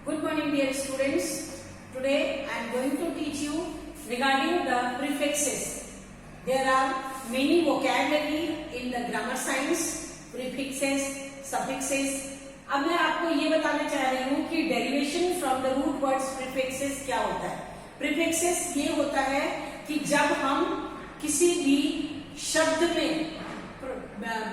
Good morning, dear students. Today I am going to teach you regarding the prefixes. There are many vocabulary in the grammar science, prefixes, suffixes. अब मैं आपको ये बताना चाह रही हूँ कि derivation from the root words prefixes क्या होता है। प्रीफिक्सेस ये होता है कि जब हम किसी भी शब्द में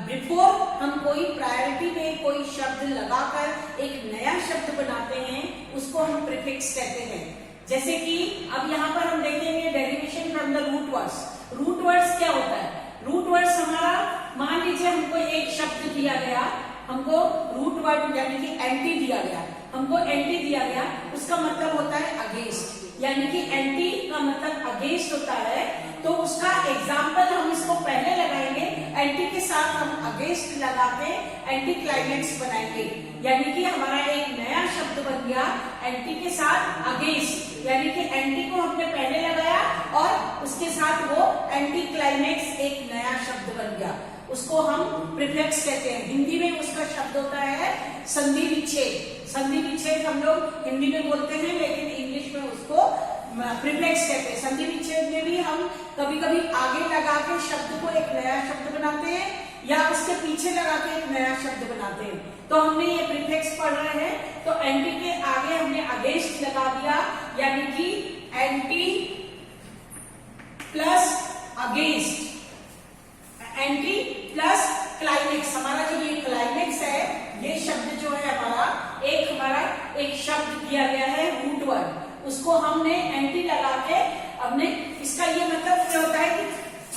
बिफोर हम कोई प्रायोरिटी में कोई शब्द लगाकर एक नया शब्द बनाते हैं, उसको हम प्रीफिक्स कहते हैं। जैसे कि अब यहाँ पर हम देखेंगे derivation from the root words. Root words क्या होता है? रूट वर्ड्स हमारा, मान लीजिए हमको एक शब्द दिया गया, हमको रूट वर्ड यानी कि एंटी दिया गया, हमको एंटी दिया गया, उसका मतलब होता है अगेंस्ट, यानी कि एंटी का मतलब अगेंस्ट होता है। तो उसका एग्जाम्पल हम इसको पहले लगाएंगे, एंटी के साथ हम अगेंस्ट लगा के एंटी क्लाइमेक्स बनाएंगे, यानी कि हमारा एक नया शब्द बन गया एंटी के साथ अगेंस्ट, यानी कि एंटी को हमने पहले लगाया और उसके साथ वो एंटी क्लाइमेक्स एक नया शब्द बन गया, उसको हम प्रीफिक्स कहते हैं। हिंदी में उसका शब्द होता है संधि विच्छेद। संधि विच्छेद हम लोग हिंदी में बोलते हैं, लेकिन इंग्लिश में उसको प्रीफिक्स कहते हैं। संधि विच्छेद में भी हम कभी कभी आगे लगा के शब्द को एक नया शब्द बनाते हैं या उसके पीछे लगा के एक नया शब्द बनाते हैं। तो हमने ये प्रीफिक्स पढ़ रहे हैं, तो एंटी के आगे हमने अगेंस्ट लगा दिया, यानी कि anti plus against, anti plus climax. हमारा जो ये क्लाइमेक्स है, ये शब्द जो है हमारा एक शब्द दिया गया है रूट वर्ड, उसको हमने एंटी लगा के हमने, इसका ये मतलब क्या होता है कि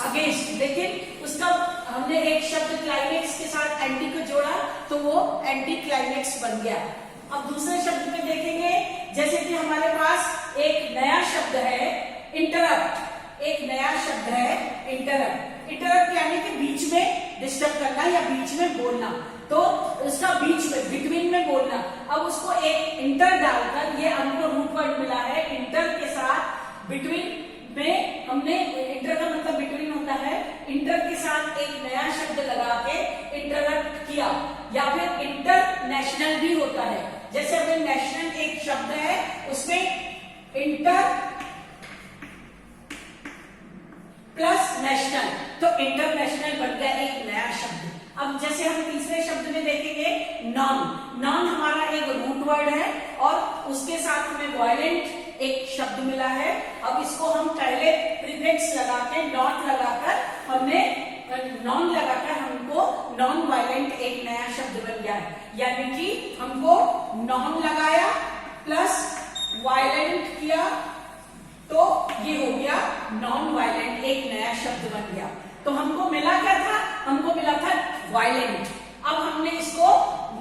अगेंस्ट, लेकिन उसका हमने एक शब्द क्लाइमेक्स के साथ एंटी को जोड़ा तो वो एंटी क्लाइमेक्स बन गया। अब दूसरे शब्द में देखेंगे, जैसे कि हमारे पास एक नया शब्द है इंटरप्ट, एक नया शब्द है इंटरप्ट। इंटरप्ट यानी कि बीच में डिस्टर्ब करना या बीच में बोलना, तो उसका बीच में बिटवीन में बोलना। अब उसको एक इंटर डालकर ये हमको रूट वर्ड मिला है, इंटर के साथ बिटवीन में हमने, इंटर का मतलब बिटवीन होता है, इंटर के साथ एक नया शब्द लगा के इंटरप्ट किया। या फिर इंटरनेशनल भी होता है, जैसे अगर नेशनल एक शब्द है उसमें इंटर प्लस नेशनल, तो इंटरनेशनल बन गया एक नया शब्द। अब जैसे हम तीसरे शब्द में देखेंगे नॉन। नॉन हमारा एक रूट वर्ड है और उसके साथ हमें वायलेंट एक शब्द मिला है। अब इसको हम पहले प्रीफिक्स लगा के नॉट लगाकर हमने नॉन लगाकर हमको नॉन वायलेंट एक नया शब्द बन गया है, यानी कि हमको नॉन लगाया प्लस वायलेंट किया तो ये हो गया नॉन वायलेंट, एक नया शब्द बन गया। तो हमको मिला क्या था? हमको मिला था वायलेंट। अब हमने इसको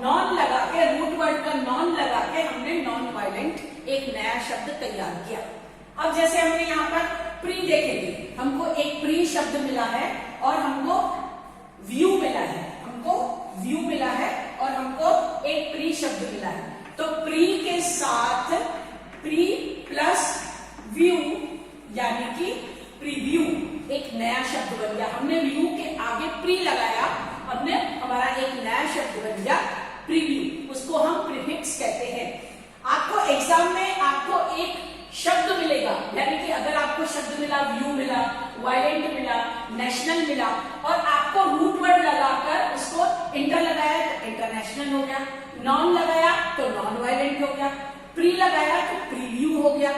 नॉन लगा के, रूट वर्ड का नॉन लगा के हमने नॉन वायलेंट एक नया शब्द तैयार किया। अब जैसे हमने यहाँ पर प्री देखेंगे, हमको एक प्री शब्द मिला है और हमको व्यू मिला है, हमको व्यू मिला है और हमको एक प्री शब्द मिला है। तो प्री के साथ प्री प्लस व्यू यानी कि प्रीव्यू एक नया शब्द बन गया। हमने व्यू के आगे प्री लगाया, हमने हमारा एक नया शब्द बन गया प्रीव्यू, उसको हम प्रीफिक्स कहते हैं। आपको एग्जाम में आपको एक शब्द मिलेगा, यानी कि अगर आपको शब्द मिला, व्यू मिला, वायलेंट मिला, नेशनल मिला और आपको रूट वर्ड लगाकर उसको इंटर लगाया तो इंटरनेशनल हो गया, नॉन लगाया तो नॉन वायलेंट हो गया, प्री लगाया तो प्रीव्यू हो गया।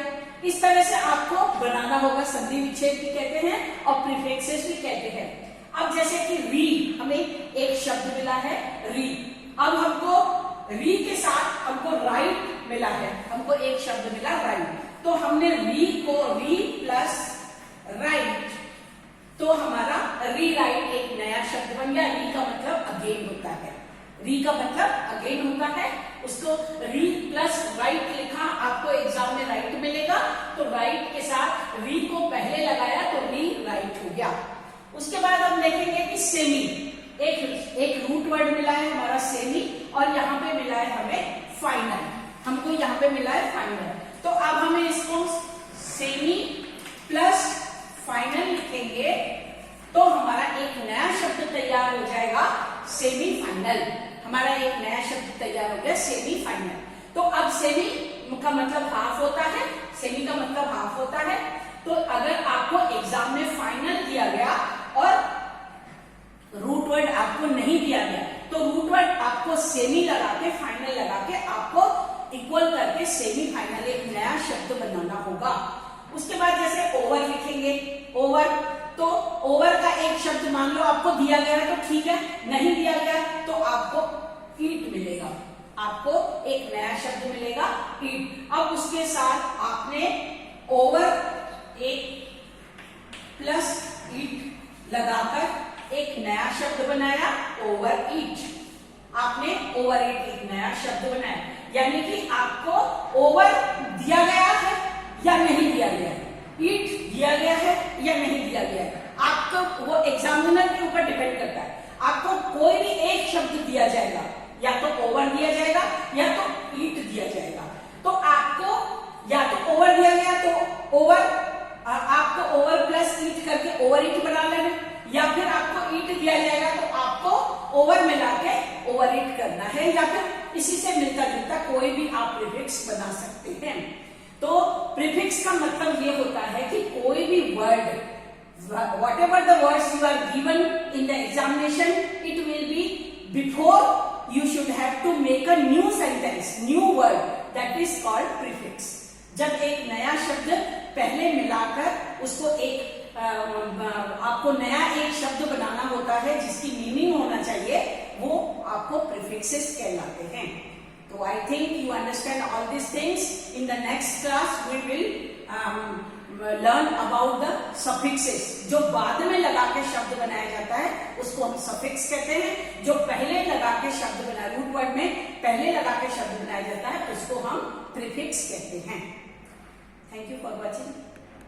इस तरह से आपको बनाना होगा। संधि विच्छेद भी कहते हैं और प्रीफिक्सेस भी कहते हैं। अब जैसे कि री, हमें एक शब्द मिला है री। अब हमको री के साथ हमको राइट मिला है, हमको एक शब्द मिला राइट, तो हमने री को री प्लस राइट, तो हमारा री राइट एक नया शब्द बन गया। री का मतलब अगेन होता है, री का मतलब अगेन होता है, उसको री प्लस राइट लिखा, आपको एग्जाम में राइट मिलेगा, तो राइट के साथ री को पहले लगाया तो री राइट हो गया। उसके बाद हम देखेंगे कि सेमी, एक रूट वर्ड मिला है हमारा सेमी और यहाँ पे मिला है हमें फाइनल, हमको यहाँ पे मिला है फाइनल। तो अब हमें इसको सेमी प्लस फाइनल लिखेंगे तो हमारा एक नया शब्द तैयार हो जाएगा सेमीफाइनल। हमारा एक नया शब्द तैयार हो गया सेमीफाइनल। तो अब सेमी का मतलब हाफ होता है, सेमी का मतलब हाफ होता है। तो अगर आपको एग्जाम में फाइनल दिया गया और रूट वर्ड आपको नहीं दिया गया, तो रूट वर्ड आपको सेमी लगा के, फाइनल लगा के आपको इक्वल करके सेमी फाइनल एक नया शब्द बनाना होगा। उसके बाद जैसे ओवर लिखेंगे, ओवर, तो ओवर का एक शब्द मान लो आपको दिया गया है तो ठीक है, नहीं दिया गया तो आपको ईट मिलेगा, आपको एक नया शब्द मिलेगा ईट। अब उसके साथ आपने ओवर एक प्लस ईट लगाकर एक नया शब्द बनाया, ओवर ईट। आपने ओवर ईट एक नया शब्द बनाया, यानी कि आपको ओवर दिया गया है या नहीं दिया गया है, ईट दिया गया है या नहीं दिया गया है, आपको वो एग्जामिनर के ऊपर डिपेंड करता है। आपको कोई भी एक शब्द दिया जाएगा, या तो ओवर दिया जाएगा या तो ईट दिया जाएगा। तो आपको या तो ओवर दिया गया तो ओवर, आपको ओवर प्लस ईट करके ओवर ईट बना लेना, या फिर आपको ईट दिया जाएगा तो आपको ओवर मिला के ओवर ईट करना है, या फिर इसी से मिलता जुलता कोई भी आप प्रीफिक्स बना सकते हैं। तो प्रीफिक्स का मतलब ये होता है कि कोई भी word, whatever the words you are given in the examination, it will be before you should have to make a new sentence, new word, that is called prefix. जब एक नया शब्द पहले मिलाकर उसको एक आपको नया एक शब्द बनाना होता है जिसकी मीनिंग होना चाहिए, वो आपको प्रीफिक्सेस कहलाते हैं। तो I think you understand all this things. In the next class we will learn about the suffixes. जो बाद में लगा के शब्द बनाया जाता है उसको हम सफिक्स कहते हैं, जो पहले लगा के शब्द बना, रूट वर्ड में पहले लगा के शब्द बनाया जाता है उसको हम प्रीफिक्स कहते हैं। Thank you for watching.